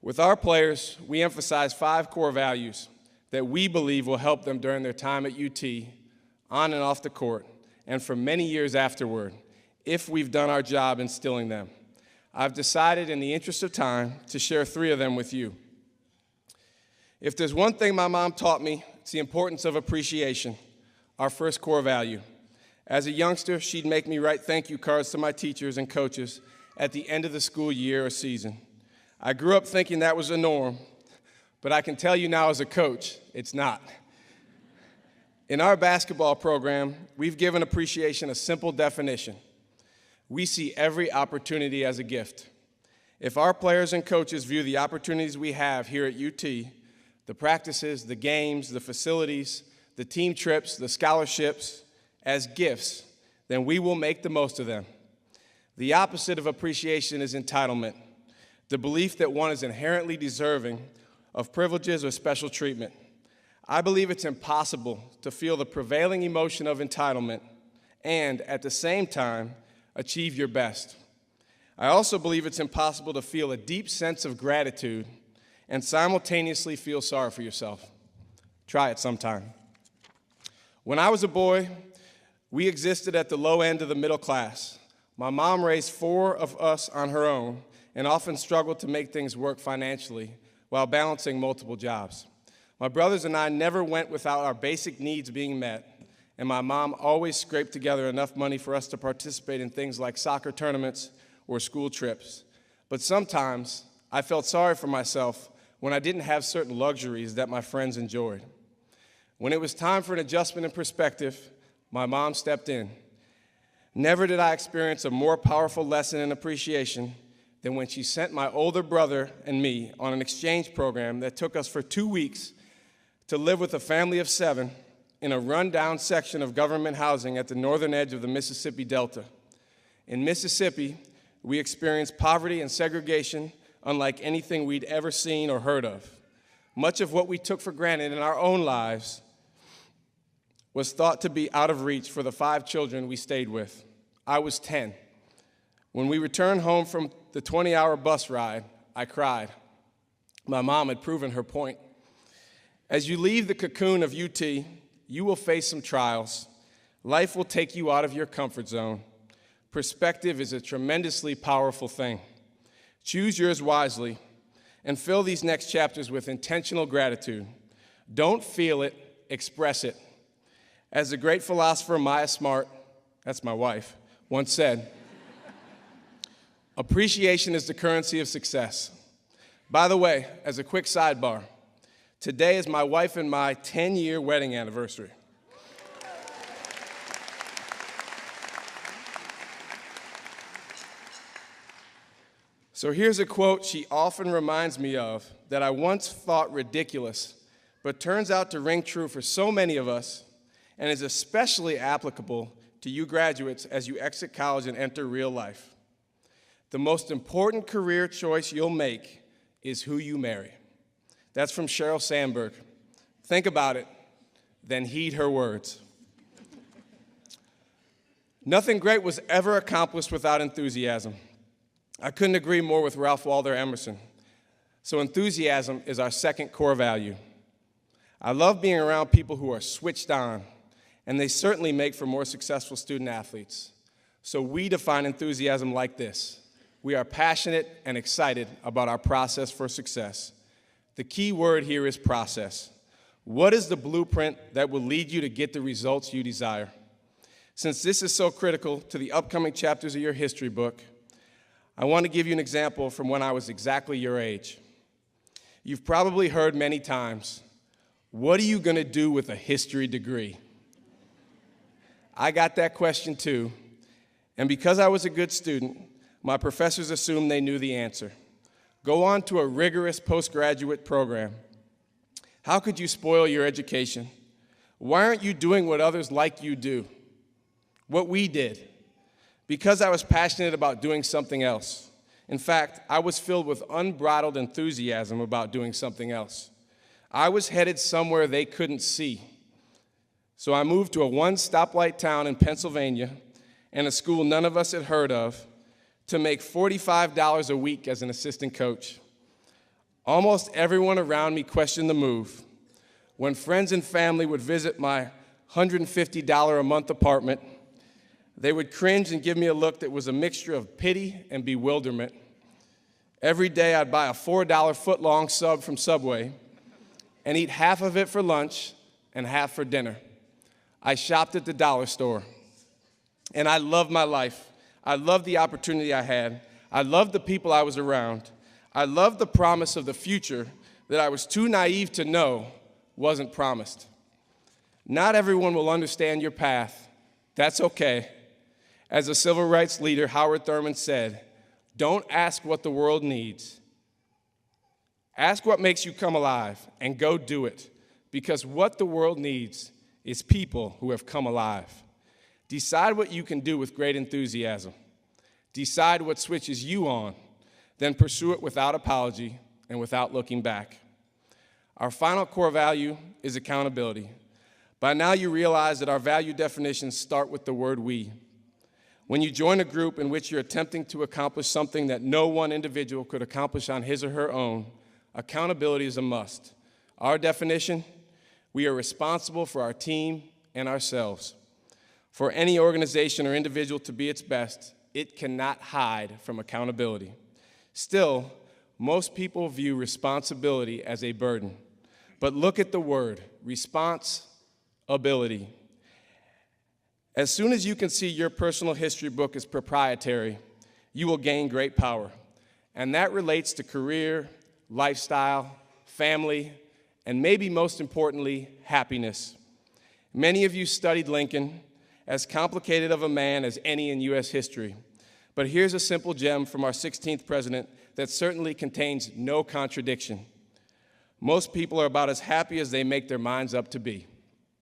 With our players, we emphasize 5 core values that we believe will help them during their time at UT, on and off the court, and for many years afterward, if we've done our job instilling them. I've decided, in the interest of time, to share 3 of them with you. If there's one thing my mom taught me, it's the importance of appreciation, our first core value. As a youngster, she'd make me write thank you cards to my teachers and coaches at the end of the school year or season. I grew up thinking that was the norm, but I can tell you now as a coach, it's not. In our basketball program, we've given appreciation a simple definition. We see every opportunity as a gift. If our players and coaches view the opportunities we have here at UT, the practices, the games, the facilities, the team trips, the scholarships, as gifts, then we will make the most of them. The opposite of appreciation is entitlement, the belief that one is inherently deserving of privileges or special treatment. I believe it's impossible to feel the prevailing emotion of entitlement and, at the same time, achieve your best. I also believe it's impossible to feel a deep sense of gratitude and simultaneously feel sorry for yourself. Try it sometime. When I was a boy, we existed at the low end of the middle class. My mom raised 4 of us on her own and often struggled to make things work financially while balancing multiple jobs. My brothers and I never went without our basic needs being met, and my mom always scraped together enough money for us to participate in things like soccer tournaments or school trips. But sometimes I felt sorry for myself when I didn't have certain luxuries that my friends enjoyed. When it was time for an adjustment in perspective, my mom stepped in. Never did I experience a more powerful lesson in appreciation than when she sent my older brother and me on an exchange program that took us for 2 weeks to live with a family of 7 in a rundown section of government housing at the northern edge of the Mississippi Delta. In Mississippi, we experienced poverty and segregation unlike anything we'd ever seen or heard of. Much of what we took for granted in our own lives was thought to be out of reach for the 5 children we stayed with. I was 10. When we returned home from the 20-hour bus ride, I cried. My mom had proven her point. As you leave the cocoon of UT, you will face some trials. Life will take you out of your comfort zone. Perspective is a tremendously powerful thing. Choose yours wisely and fill these next chapters with intentional gratitude. Don't feel it, express it. As the great philosopher Maya Smart, that's my wife, once said, appreciation is the currency of success. By the way, as a quick sidebar, today is my wife and my 10-year wedding anniversary. So here's a quote she often reminds me of that I once thought ridiculous, but turns out to ring true for so many of us and is especially applicable to you graduates as you exit college and enter real life. The most important career choice you'll make is who you marry. That's from Sheryl Sandberg. Think about it, then heed her words. Nothing great was ever accomplished without enthusiasm. I couldn't agree more with Ralph Waldo Emerson. So enthusiasm is our second core value. I love being around people who are switched on, and they certainly make for more successful student athletes. So we define enthusiasm like this. We are passionate and excited about our process for success. The key word here is process. What is the blueprint that will lead you to get the results you desire? Since this is so critical to the upcoming chapters of your history book, I want to give you an example from when I was exactly your age. You've probably heard many times, what are you going to do with a history degree? I got that question too, and because I was a good student, my professors assumed they knew the answer. Go on to a rigorous postgraduate program. How could you spoil your education? Why aren't you doing what others like you do? What we did. Because I was passionate about doing something else. In fact, I was filled with unbridled enthusiasm about doing something else. I was headed somewhere they couldn't see. So I moved to a one-stoplight town in Pennsylvania and a school none of us had heard of to make $45 a week as an assistant coach. Almost everyone around me questioned the move. When friends and family would visit my $150 a month apartment, they would cringe and give me a look that was a mixture of pity and bewilderment. Every day I'd buy a $4 foot-long sub from Subway and eat half of it for lunch and half for dinner. I shopped at the dollar store, and I loved my life. I loved the opportunity I had. I loved the people I was around. I loved the promise of the future that I was too naive to know wasn't promised. Not everyone will understand your path. That's okay. As a civil rights leader, Howard Thurman said, "Don't ask what the world needs. Ask what makes you come alive and go do it, because what the world needs is people who have come alive." Decide what you can do with great enthusiasm. Decide what switches you on, then pursue it without apology and without looking back. Our final core value is accountability. By now you realize that our value definitions start with the word we. When you join a group in which you're attempting to accomplish something that no one individual could accomplish on his or her own, accountability is a must. Our definition: we are responsible for our team and ourselves. For any organization or individual to be its best, it cannot hide from accountability. Still, most people view responsibility as a burden. But look at the word, responsibility. As soon as you can see your personal history book is proprietary, you will gain great power. And that relates to career, lifestyle, family, and maybe most importantly, happiness. Many of you studied Lincoln, as complicated of a man as any in U.S. history. But here's a simple gem from our 16th president that certainly contains no contradiction. Most people are about as happy as they make their minds up to be.